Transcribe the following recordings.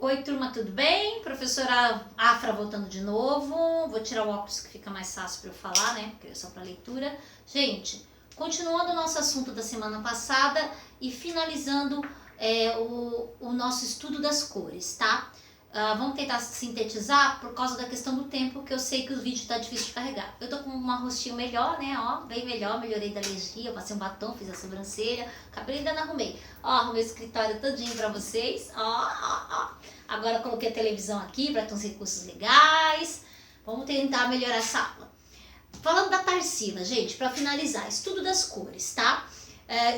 Oi, turma, tudo bem? Professora Afra voltando de novo. Vou tirar o óculos que fica mais fácil para eu falar, né? Porque é só para leitura. Gente, continuando o nosso assunto da semana passada e finalizando o nosso estudo das cores, tá? Vamos tentar sintetizar por causa da questão do tempo, que eu sei que o vídeo tá difícil de carregar. Eu tô com um rostinho melhor, né? Ó, bem melhor, melhorei da alergia, passei um batom, fiz a sobrancelha, cabelo ainda não arrumei. Ó, arrumei o escritório todinho pra vocês. Ó. Agora coloquei a televisão aqui para ter uns recursos legais. Vamos tentar melhorar essa aula. Falando da Tarsila, gente, para finalizar, estudo das cores, tá?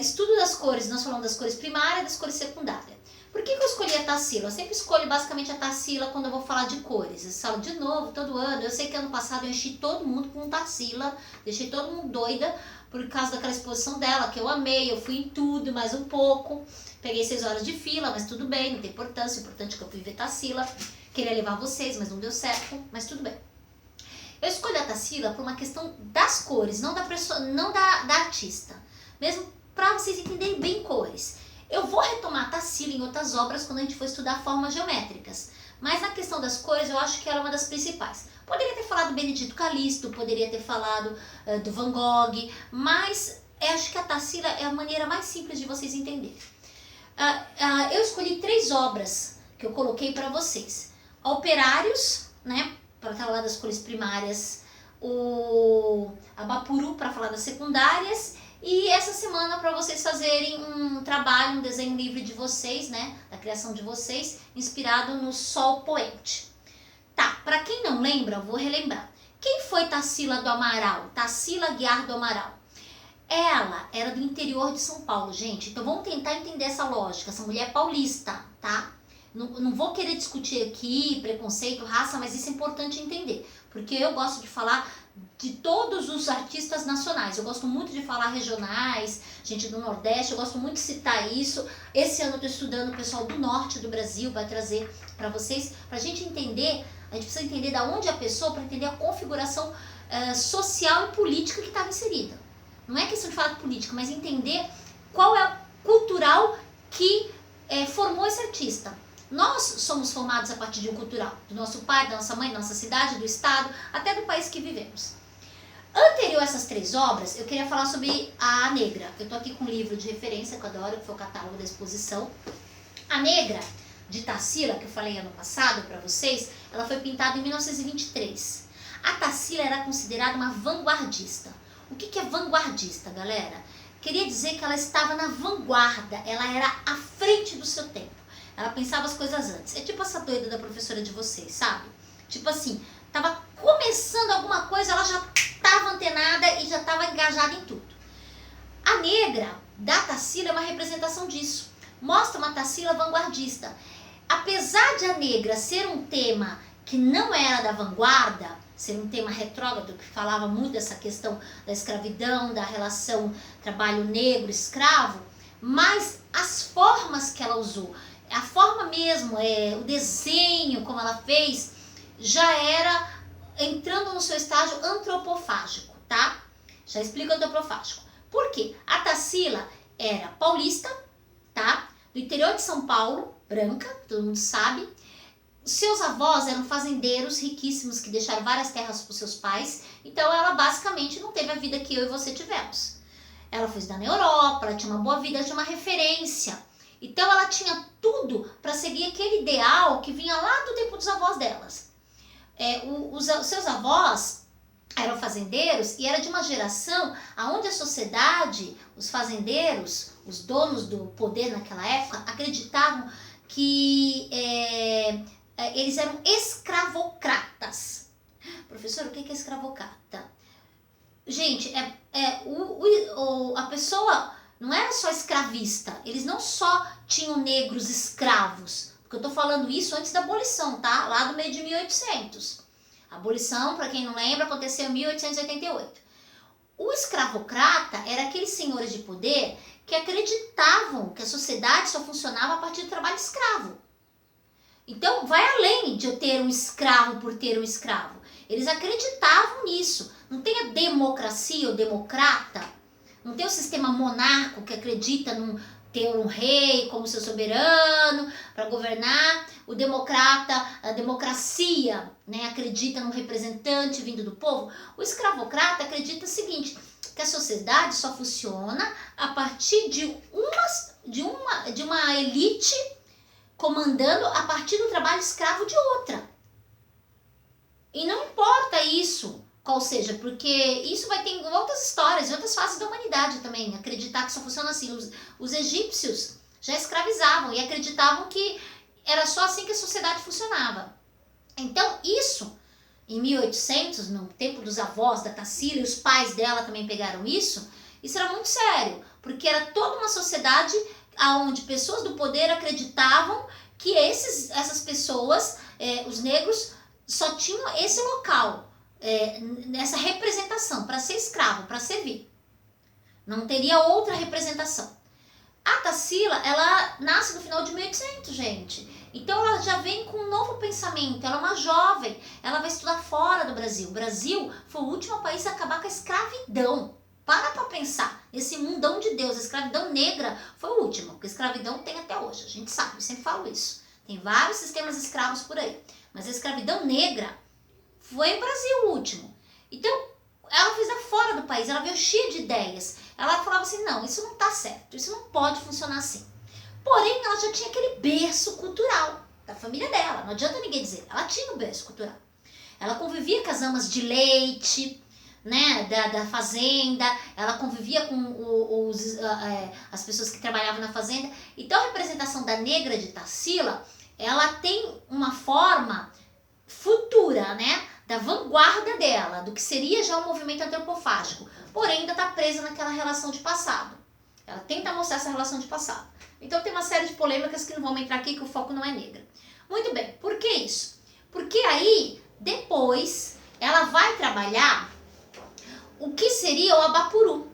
Estudo das cores, nós falamos das cores primárias e das cores secundárias. Por que eu escolhi a Tarsila? Eu sempre escolho basicamente a Tarsila quando eu vou falar de cores. Eu falo de novo, todo ano. Eu sei que ano passado eu enchi todo mundo com Tarsila, deixei todo mundo doida por causa daquela exposição dela, que eu amei, eu fui em tudo, mais um pouco. Peguei 6 horas de fila, mas tudo bem, não tem importância. O importante é que eu fui ver Tarsila. Queria levar vocês, mas não deu certo, mas tudo bem. Eu escolhi a Tarsila por uma questão das cores, não da pessoa, não da artista. Mesmo para vocês entenderem bem cores. Eu vou retomar a Tarsila em outras obras quando a gente for estudar formas geométricas. Mas na questão das cores, eu acho que ela é uma das principais. Poderia ter falado do Benedito Calixto, poderia ter falado do Van Gogh, mas eu acho que a Tarsila é a maneira mais simples de vocês entenderem. Eu escolhi 3 obras que eu coloquei para vocês. Operários, né, para falar das cores primárias, o Abapuru para falar das secundárias, e essa semana para vocês fazerem um trabalho, um desenho livre de vocês, né, da criação de vocês, inspirado no Sol Poente. Tá, para quem não lembra, eu vou relembrar. Quem foi Tarsila do Amaral? Tarsila Guiar do Amaral. Ela era do interior de São Paulo, gente. Então vamos tentar entender essa lógica. Essa mulher é paulista, tá? Não vou querer discutir aqui preconceito, raça, mas isso é importante entender. Porque eu gosto de falar de todos os artistas nacionais. Eu gosto muito de falar regionais, gente do Nordeste. Eu gosto muito de citar isso. Esse ano eu estou estudando o pessoal do Norte do Brasil, vai trazer para vocês. Pra gente entender, a gente precisa entender da onde é a pessoa, para entender a configuração social e política que estava inserida. Não é questão de falar de política, mas entender qual é a cultural que formou esse artista. Nós somos formados a partir de um cultural, do nosso pai, da nossa mãe, da nossa cidade, do estado, até do país que vivemos. Anterior a essas 3 obras, eu queria falar sobre a Negra. Eu estou aqui com um livro de referência que eu adoro, que foi o catálogo da exposição. A Negra, de Tarsila, que eu falei ano passado para vocês, ela foi pintada em 1923. A Tarsila era considerada uma vanguardista. O que é vanguardista, galera? Queria dizer que ela estava na vanguarda, ela era à frente do seu tempo. Ela pensava as coisas antes. É tipo essa doida da professora de vocês, sabe? Tipo assim, estava começando alguma coisa, ela já estava antenada e já estava engajada em tudo. A Negra da Tarsila é uma representação disso. Mostra uma Tarsila vanguardista. Apesar de a Negra ser um tema que não era da vanguarda, ser um tema retrógrado, que falava muito dessa questão da escravidão, da relação trabalho negro-escravo, mas as formas que ela usou, a forma mesmo, o desenho como ela fez, já era entrando no seu estágio antropofágico, tá? Já explico o antropofágico. Por quê? A Tarsila era paulista, tá? Do interior de São Paulo, branca, todo mundo sabe. Seus avós eram fazendeiros riquíssimos que deixaram várias terras para os seus pais, então ela basicamente não teve a vida que eu e você tivemos. Ela foi estudar na Europa, ela tinha uma boa vida, ela tinha uma referência. Então ela tinha tudo para seguir aquele ideal que vinha lá do tempo dos avós delas. Os seus avós eram fazendeiros e era de uma geração onde a sociedade, os fazendeiros, os donos do poder naquela época, acreditavam que eles eram escravocratas. Professor, o que é escravocrata? Gente, a pessoa não era só escravista, eles não só tinham negros escravos, porque eu tô falando isso antes da abolição, tá? Lá do meio de 1800. A abolição, para quem não lembra, aconteceu em 1888. O escravocrata era aqueles senhores de poder que acreditavam que a sociedade só funcionava a partir do trabalho escravo. Então, vai além de eu ter um escravo por ter um escravo. Eles acreditavam nisso. Não tem a democracia ou democrata, não tem o sistema monarco que acredita ter um rei como seu soberano para governar. o democrata, a democracia, né, acredita num representante vindo do povo. O escravocrata acredita o seguinte, que a sociedade só funciona a partir de uma elite comandando a partir do trabalho escravo de outra. E não importa isso, qual seja, porque isso vai ter em outras histórias, em outras fases da humanidade também, acreditar que só funciona assim. Os egípcios já escravizavam e acreditavam que era só assim que a sociedade funcionava. Então isso, em 1800, no tempo dos avós da Tarsila, e os pais dela também pegaram isso era muito sério, porque era toda uma sociedade onde pessoas do poder acreditavam que essas pessoas, os negros, só tinham esse local, nessa representação, para ser escravo, para servir. Não teria outra representação. A Tarsila, ela nasce no final de 1800, gente. Então ela já vem com um novo pensamento, ela é uma jovem, ela vai estudar fora do Brasil. O Brasil foi o último país a acabar com a escravidão. Para pensar, esse mundão de Deus, a escravidão negra foi o último, porque a escravidão tem até hoje, a gente sabe, eu sempre falo isso. Tem vários sistemas escravos por aí, mas a escravidão negra foi o Brasil o último. Então, ela fez a fora do país, ela veio cheia de ideias. Ela falava assim, não, isso não tá certo, isso não pode funcionar assim. Porém, ela já tinha aquele berço cultural da família dela, não adianta ninguém dizer, ela tinha um berço cultural. Ela convivia com as amas de leite, né, da fazenda, ela convivia com as pessoas que trabalhavam na fazenda. Então a representação da negra de Tarsila, ela tem uma forma futura, né, da vanguarda dela, do que seria já um movimento antropofágico, porém ainda está presa naquela relação de passado. Ela tenta mostrar essa relação de passado. Então tem uma série de polêmicas que não vamos entrar aqui, que o foco não é negra. Muito bem, por que isso? Porque aí, depois, ela vai trabalhar o que seria o Abapuru.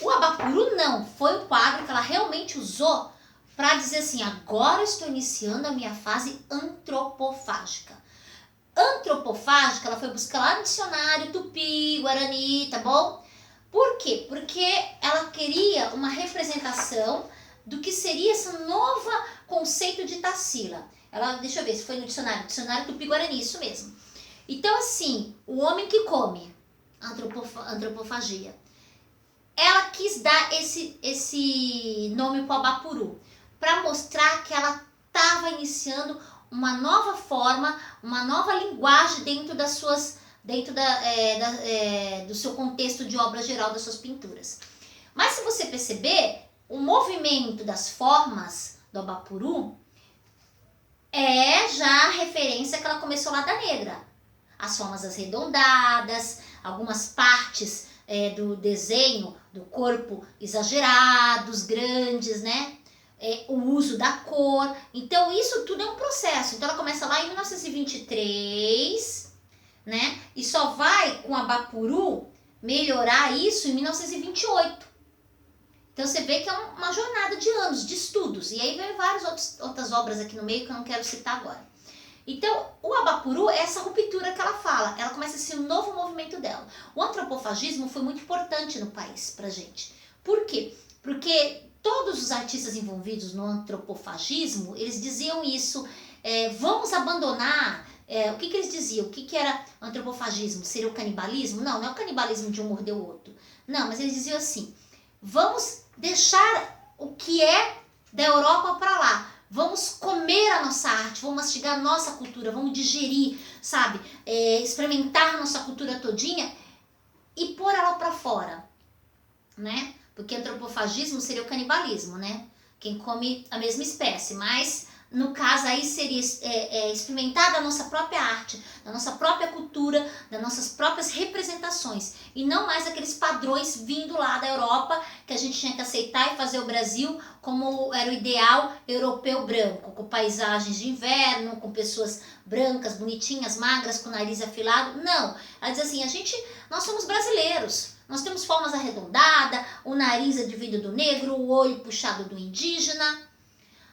O Abapuru não, foi o quadro que ela realmente usou para dizer assim, agora estou iniciando a minha fase antropofágica. Antropofágica, ela foi buscar lá no dicionário Tupi, Guarani, tá bom? Por quê? Porque ela queria uma representação do que seria esse novo conceito de Tarsila. Ela, deixa eu ver se foi no dicionário Tupi Guarani, isso mesmo. Então assim, o homem que come, antropofagia. Ela quis dar esse nome para o Abapuru, para mostrar que ela estava iniciando uma nova forma, uma nova linguagem dentro das suas, do seu contexto de obra geral das suas pinturas. Mas se você perceber, o movimento das formas do Abapuru é já a referência que ela começou lá da negra. As formas arredondadas, algumas partes do desenho do corpo exagerados, grandes, né? O uso da cor. Então isso tudo é um processo. Então ela começa lá em 1923, né? E só vai com a Abapuru melhorar isso em 1928. Então você vê que é uma jornada de anos, de estudos. E aí vem várias outras obras aqui no meio que eu não quero citar agora. Então, o Abapuru é essa ruptura que ela fala. Ela começa a ser um novo movimento dela. O antropofagismo foi muito importante no país pra gente. Por quê? Porque todos os artistas envolvidos no antropofagismo, eles diziam isso. Vamos abandonar... o que eles diziam? O que era antropofagismo? Seria o canibalismo? Não, não é o canibalismo de um morder o outro. Não, mas eles diziam assim... Vamos deixar o que é da Europa para lá. Vamos comer a nossa arte, vamos mastigar a nossa cultura, vamos digerir, sabe? Experimentar a nossa cultura todinha e pôr ela para fora, né? Porque antropofagismo seria o canibalismo, né? Quem come a mesma espécie, mas no caso aí seria experimentar da nossa própria arte, da nossa própria cultura, das nossas próprias representações e não mais aqueles padrões vindo lá da Europa que a gente tinha que aceitar e fazer o Brasil como era o ideal europeu branco, com paisagens de inverno, com pessoas brancas, bonitinhas, magras, com o nariz afilado. Não, ela diz assim, nós somos brasileiros, nós temos formas arredondadas, o nariz é dividido do negro, o olho puxado do indígena,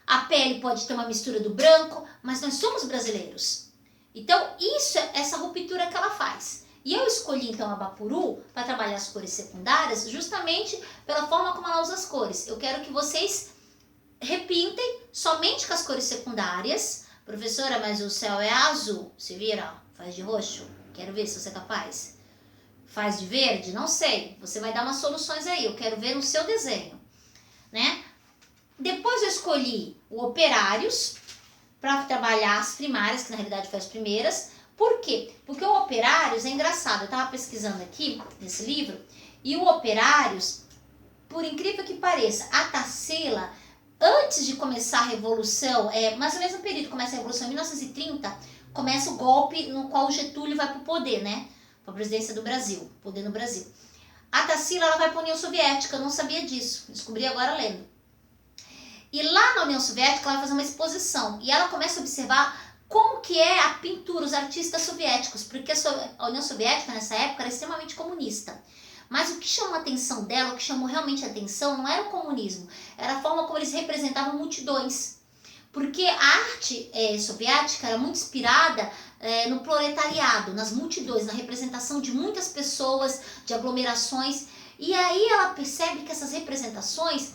a pele pode ter uma mistura do branco, mas nós somos brasileiros. Então, isso é essa ruptura que ela faz. E eu escolhi, então, a Abapuru para trabalhar as cores secundárias justamente pela forma como ela usa as cores. Eu quero que vocês repintem somente com as cores secundárias, Professora, mas o céu é azul. Se vira, ó, faz de roxo. Quero ver se você é capaz. Faz de verde? Não sei. Você vai dar umas soluções aí. Eu quero ver no seu desenho, né? Depois eu escolhi o operários para trabalhar as primárias, que na realidade foi as primeiras. Por quê? Porque o operários é engraçado. Eu estava pesquisando aqui nesse livro e o operários, por incrível que pareça, a Tarsila, antes de começar a Revolução, mais ou menos no período que começa a Revolução, em 1930, começa o golpe no qual o Getúlio vai para o poder, né? Para a presidência do Brasil, poder no Brasil. A Tarsila, ela vai para a União Soviética, eu não sabia disso, descobri agora lendo. E lá na União Soviética, ela vai fazer uma exposição e ela começa a observar como que é a pintura, os artistas soviéticos, porque a União Soviética nessa época era extremamente comunista. Mas o que chamou a atenção dela, o que chamou realmente a atenção, não era o comunismo, era a forma como eles representavam multidões. Porque a arte soviética era muito inspirada no proletariado, nas multidões, na representação de muitas pessoas, de aglomerações. E aí ela percebe que essas representações,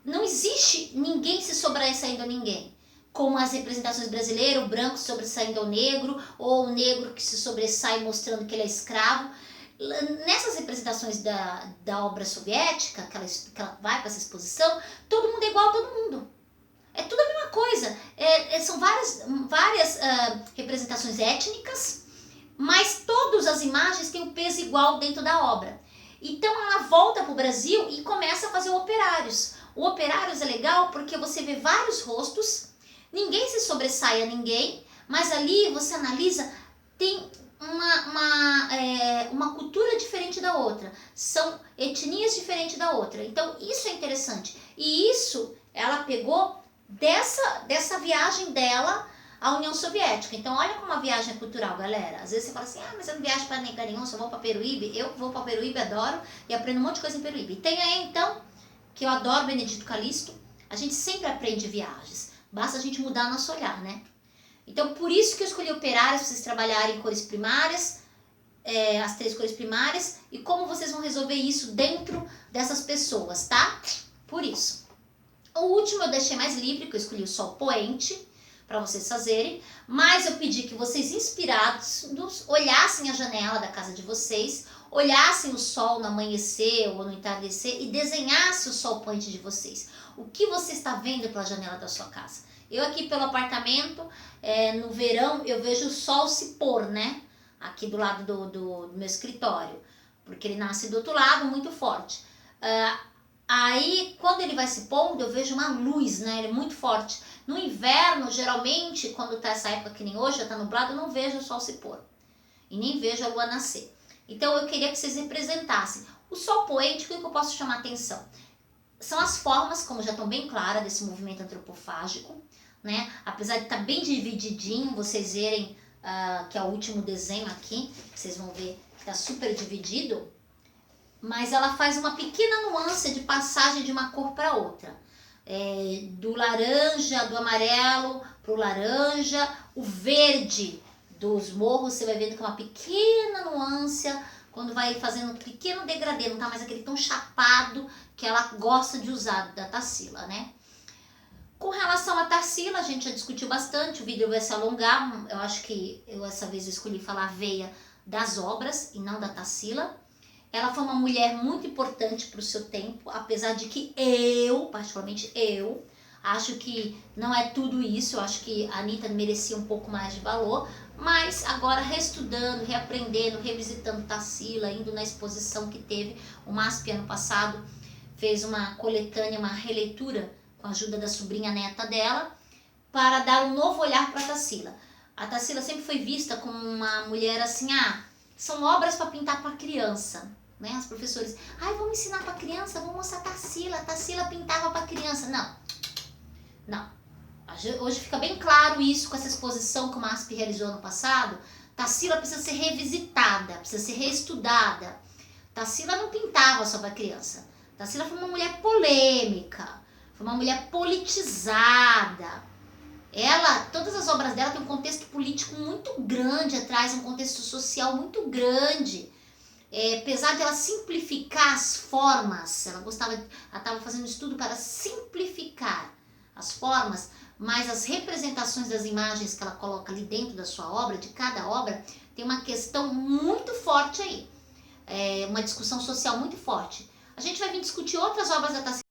não existe ninguém se sobressaindo a ninguém. Como as representações brasileiras, o branco sobressaindo ao negro, ou o negro que se sobressai mostrando que ele é escravo. Nessas representações da obra soviética, que ela vai para essa exposição, todo mundo é igual a todo mundo. É tudo a mesma coisa. São várias representações étnicas, mas todas as imagens têm um peso igual dentro da obra. Então ela volta para o Brasil e começa a fazer o Operários. O Operários é legal porque você vê vários rostos, ninguém se sobressai a ninguém, mas ali você analisa, tem uma cultura diferente da outra, são etnias diferentes da outra. Então isso é interessante. E isso ela pegou dessa viagem dela à União Soviética. Então olha como a viagem é cultural, galera. Às vezes você fala assim, mas eu não viajo para nenhum, só vou para Peruíbe. Eu vou para Peruíbe, adoro, e aprendo um monte de coisa em Peruíbe. E tem aí então, que eu adoro Benedito Calixto, a gente sempre aprende viagens, basta a gente mudar nosso olhar, né? Então por isso que eu escolhi Operários, para vocês trabalharem em cores primárias, as 3 cores primárias, e como vocês vão resolver isso dentro dessas pessoas, tá? Por isso. O último eu deixei mais livre, que eu escolhi o Sol Poente, para vocês fazerem, mas eu pedi que vocês, inspirados, olhassem a janela da casa de vocês, olhassem o sol no amanhecer ou no entardecer e desenhassem o Sol Poente de vocês. O que você está vendo pela janela da sua casa? Eu aqui pelo apartamento, no verão, eu vejo o sol se pôr, né? Aqui do lado do meu escritório, porque ele nasce do outro lado muito forte. Aí, quando ele vai se pondo, eu vejo uma luz, né? Ele é muito forte. No inverno, geralmente, quando tá essa época que nem hoje, já tá nublado, eu não vejo o sol se pôr. E nem vejo a lua nascer. Então, eu queria que vocês representassem. O Sol Poente, o que eu posso chamar a atenção? São as formas, como já estão bem claras, desse movimento antropofágico, né? Apesar de estar bem divididinho, vocês verem que é o último desenho aqui, vocês vão ver que está super dividido, mas ela faz uma pequena nuance de passagem de uma cor para outra. Do laranja, do amarelo para o laranja, o verde dos morros, você vai vendo que é uma pequena nuance, quando vai fazendo um pequeno degradê, não tá mais aquele tão chapado que ela gosta de usar, da Tarsila, né? Com relação à Tarsila, a gente já discutiu bastante, o vídeo vai se alongar, eu acho que essa vez eu escolhi falar a veia das obras e não da Tarsila. Ela foi uma mulher muito importante para o seu tempo, apesar de que particularmente eu, acho que não é tudo isso, eu acho que a Anitta merecia um pouco mais de valor, mas agora reestudando, reaprendendo, revisitando Tarsila, indo na exposição que teve, o MASP ano passado fez uma coletânea, uma releitura com a ajuda da sobrinha neta dela, para dar um novo olhar para a Tarsila. A Tarsila sempre foi vista como uma mulher assim, são obras para pintar para criança, né? Os professores, vamos ensinar para criança, vamos mostrar a Tarsila pintava para criança. Não. Hoje fica bem claro isso com essa exposição que o MASP realizou ano passado. Tarsila precisa ser revisitada, precisa ser reestudada. Tarsila não pintava só para criança. Tarsila foi uma mulher polêmica, foi uma mulher politizada. Todas as obras dela têm um contexto político muito grande atrás, um contexto social muito grande. Apesar de ela simplificar as formas, ela estava fazendo estudo para simplificar as formas, mas as representações das imagens que ela coloca ali dentro da sua obra, de cada obra, tem uma questão muito forte aí. Uma discussão social muito forte. A gente vai vir discutir outras obras da Tarsila